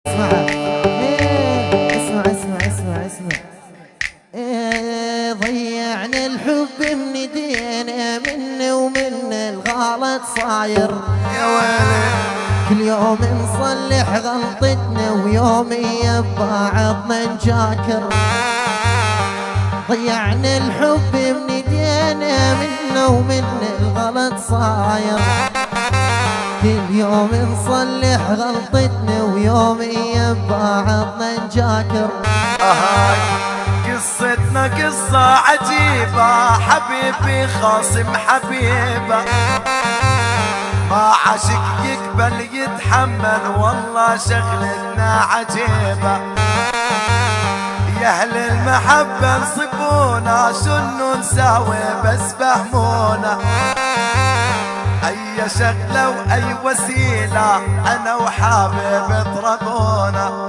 اسمع اسمع اسمع اسمع. ضيعنا الحب من ايدينا، منه ومن الغلط صاير يا ويلي. كل يوم نصلح غلطتنا ويوميا ببعضنا نجاكر. ضيعنا الحب من ايدينا، منه ومن الغلط صاير كل يوم نصلح غلطتنا ويوميا ببعضنا نجاكر. قصتنا قصة عجيبة، حبيبي خاصم حبيبه، ما عشق يقبل يتحمل، والله شغلتنا عجيبة. يا اهل المحبة انصفونا، شنو نساوي بس فهمونا، اي شغلة واي وسيلة انا وحبيب اطرقونا.